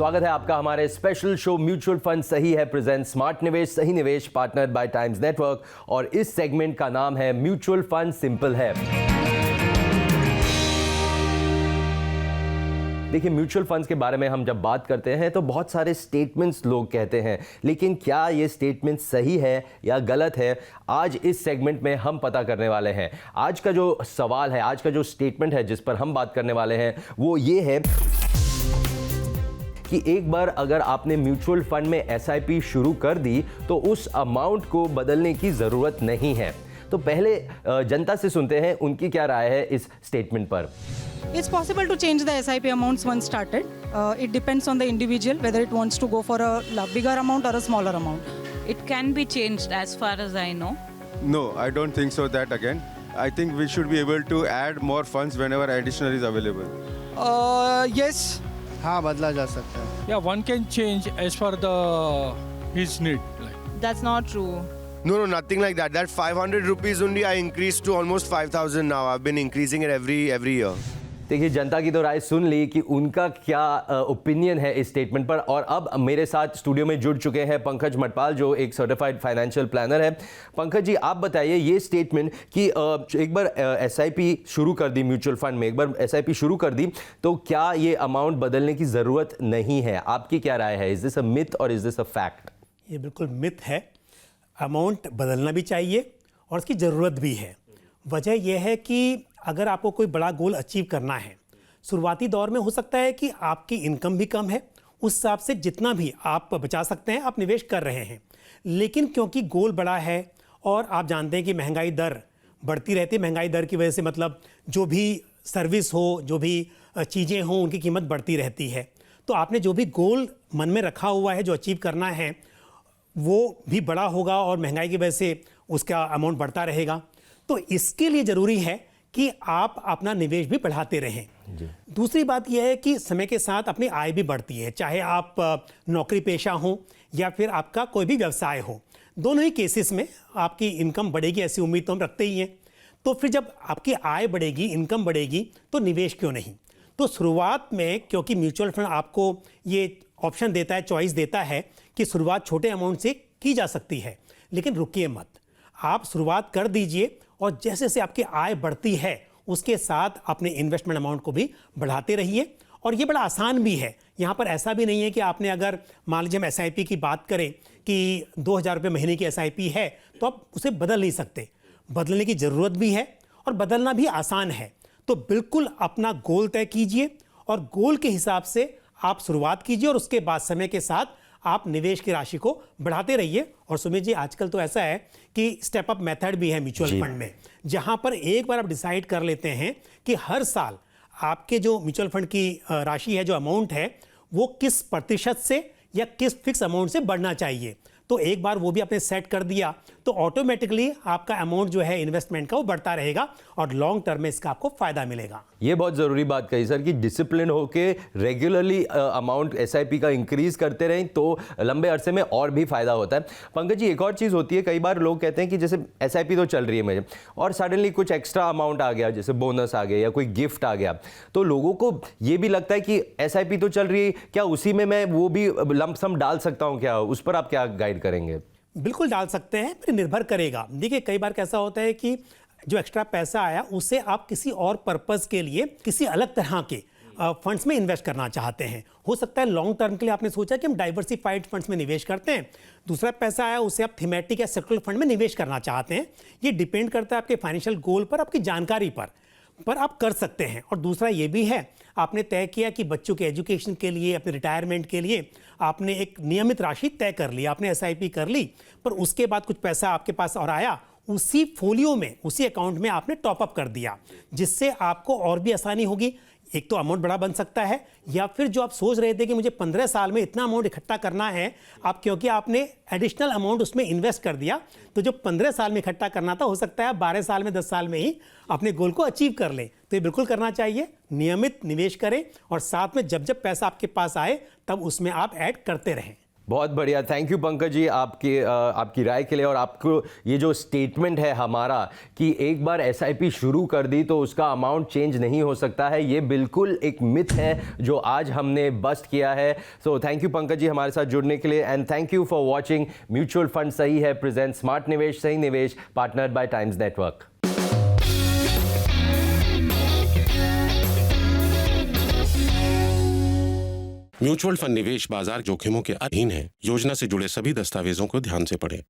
स्वागत है आपका हमारे स्पेशल शो म्यूचुअल फंड सही है प्रेजेंट स्मार्ट निवेश सही निवेश पार्टनर्ड बाय टाइम्स नेटवर्क और इस सेगमेंट का नाम है म्यूचुअल फंड सिंपल है। देखिए, म्यूचुअल फंड्स के बारे में हम जब बात करते हैं तो बहुत सारे स्टेटमेंट्स लोग कहते हैं, लेकिन क्या ये स्टेटमेंट सही है या गलत है, आज इस सेगमेंट में हम पता करने वाले हैं। आज का जो सवाल है, आज का जो स्टेटमेंट है जिस पर हम बात करने वाले हैं वो ये है कि एक बार अगर आपने म्यूचुअल फंड में एसआईपी शुरू कर दी तो उस अमाउंट को बदलने की ज़रूरत नहीं है। तो पहले जनता से सुनते हैं उनकी क्या राय है इस स्टेटमेंट पर। It's possible to change the SIP amounts once started. It depends on the individual whether it wants to go for a bigger amount or a smaller amount. It can be changed as far as I know. No, I don't think so that again. I think we should be able to add more funds whenever additional is available. Yes. हाँ, बदला जा सकता है। Yeah, one can change as per his need. That's not true. No, nothing like that. That 500 rupees only I increased to almost 5,000 now. I've been increasing it every year. देखिए, जनता की तो राय सुन ली कि उनका क्या ओपिनियन है इस स्टेटमेंट पर। और अब मेरे साथ स्टूडियो में जुड़ चुके हैं पंकज मटपाल जो एक सर्टिफाइड फाइनेंशियल प्लानर है। पंकज जी, आप बताइए ये स्टेटमेंट कि एक बार एसआईपी शुरू कर दी म्यूचुअल फंड में, एक बार एसआईपी शुरू कर दी तो क्या ये अमाउंट बदलने की ज़रूरत नहीं है? आपकी क्या राय है? इज दिस अ मिथ और इज दिस अ फैक्ट? ये बिल्कुल मिथ है। अमाउंट बदलना भी चाहिए और इसकी ज़रूरत भी है। वजह यह है कि अगर आपको कोई बड़ा गोल अचीव करना है, शुरुआती दौर में हो सकता है कि आपकी इनकम भी कम है, उस हिसाब से जितना भी आप बचा सकते हैं आप निवेश कर रहे हैं। लेकिन क्योंकि गोल बड़ा है और आप जानते हैं कि महंगाई दर बढ़ती रहती है, महंगाई दर की वजह से मतलब जो भी सर्विस हो, जो भी चीज़ें हों, उनकी कीमत बढ़ती रहती है। तो आपने जो भी गोल मन में रखा हुआ है जो अचीव करना है वो भी बड़ा होगा और महंगाई की वजह से उसका अमाउंट बढ़ता रहेगा। तो इसके लिए ज़रूरी है कि आप अपना निवेश भी बढ़ाते रहें। दूसरी बात यह है कि समय के साथ अपनी आय भी बढ़ती है, चाहे आप नौकरी पेशा हो या फिर आपका कोई भी व्यवसाय हो। दोनों ही केसेस में आपकी इनकम बढ़ेगी ऐसी उम्मीद तो हम रखते ही हैं। तो फिर जब आपकी आय बढ़ेगी, इनकम बढ़ेगी तो निवेश क्यों नहीं? तो शुरुआत में क्योंकि म्यूचुअल फंड आपको ये ऑप्शन देता है, चॉइस देता है कि शुरुआत छोटे अमाउंट से की जा सकती है, लेकिन रुकिए मत, आप शुरुआत कर दीजिए और जैसे जैसे आपकी आय बढ़ती है उसके साथ अपने इन्वेस्टमेंट अमाउंट को भी बढ़ाते रहिए। और ये बड़ा आसान भी है। यहाँ पर ऐसा भी नहीं है कि आपने अगर मान लीजिए हम एसआईपी की बात करें कि 2,000 रुपये महीने की एसआईपी है तो आप उसे बदल नहीं सकते। बदलने की ज़रूरत भी है और बदलना भी आसान है। तो बिल्कुल अपना गोल तय कीजिए और गोल के हिसाब से आप शुरुआत कीजिए और उसके बाद समय के साथ आप निवेश की राशि को बढ़ाते रहिए। और सुमित जी, आजकल तो ऐसा है कि स्टेप अप मेथड भी है म्यूचुअल फंड में, जहां पर एक बार आप डिसाइड कर लेते हैं कि हर साल आपके जो म्यूचुअल फंड की राशि है, जो अमाउंट है, वो किस प्रतिशत से या किस फिक्स अमाउंट से बढ़ना चाहिए। तो एक बार वो भी आपने सेट कर दिया तो ऑटोमेटिकली आपका अमाउंट जो है इन्वेस्टमेंट का वो बढ़ता रहेगा और लॉन्ग टर्म में इसका आपको फायदा मिलेगा। ये बहुत ज़रूरी बात कही सर कि डिसिप्लिन होके रेगुलरली अमाउंट एसआईपी का इंक्रीज करते रहें तो लंबे अरसे में और भी फायदा होता है। पंकज जी, एक और चीज़ होती है, कई बार लोग कहते हैं कि जैसे एसआईपी तो चल रही है मेरे और सडनली कुछ एक्स्ट्रा अमाउंट आ गया, जैसे बोनस आ गया या कोई गिफ्ट आ गया, तो लोगों को ये भी लगता है कि एसआईपी तो चल रही है, क्या उसी में मैं वो भी लंप सम डाल सकता हूँ क्या? उस पर आप क्या गाइड करेंगे? बिल्कुल डाल सकते हैं, पर निर्भर करेगा। देखिए, कई बार कैसा होता है कि जो एक्स्ट्रा पैसा आया उसे आप किसी और पर्पस के लिए किसी अलग तरह के फंड्स में इन्वेस्ट करना चाहते हैं। हो सकता है लॉन्ग टर्म के लिए आपने सोचा कि हम डाइवर्सिफाइड फंड्स में निवेश करते हैं। दूसरा पैसा आया उसे आप थीमेटिक या सेक्टरल फंड में निवेश करना चाहते हैं। ये डिपेंड करता है आपके फाइनेंशियल गोल पर, आपकी जानकारी पर आप कर सकते हैं। और दूसरा ये भी है, आपने तय किया कि बच्चों के एजुकेशन के लिए, अपने रिटायरमेंट के लिए आपने एक नियमित राशि तय कर ली, आपने एसआईपी कर ली, पर उसके बाद कुछ पैसा आपके पास और आया, उसी फोलियो में, उसी अकाउंट में आपने टॉपअप कर दिया, जिससे आपको और भी आसानी होगी। एक तो अमाउंट बड़ा बन सकता है, या फिर जो आप सोच रहे थे कि मुझे 15 साल में इतना अमाउंट इकट्ठा करना है, आप क्योंकि आपने एडिशनल अमाउंट उसमें इन्वेस्ट कर दिया, तो जो 15 साल में इकट्ठा करना था, हो सकता है 12 साल में, 10 साल में ही अपने गोल को अचीव कर लें। तो ये बिल्कुल करना चाहिए, नियमित निवेश करें और साथ में जब जब पैसा आपके पास आए तब उसमें आप ऐड करते रहें। बहुत बढ़िया, थैंक यू पंकज जी आपकी राय के लिए। और आपको ये जो स्टेटमेंट है हमारा कि एक बार एसआईपी शुरू कर दी तो उसका अमाउंट चेंज नहीं हो सकता है, ये बिल्कुल एक मिथ है जो आज हमने बस्ट किया है। So thank you Pankaj ji हमारे साथ जुड़ने के लिए, and thank you for watching mutual fund सही है प्रेजेंट स्मार्ट निवेश सही निवेश, partnered by Times Network. Mutual fund निवेश बाजार जोखिमों के अधीन है। योजना से जुड़े सभी दस्तावेजों को ध्यान से पढ़ें।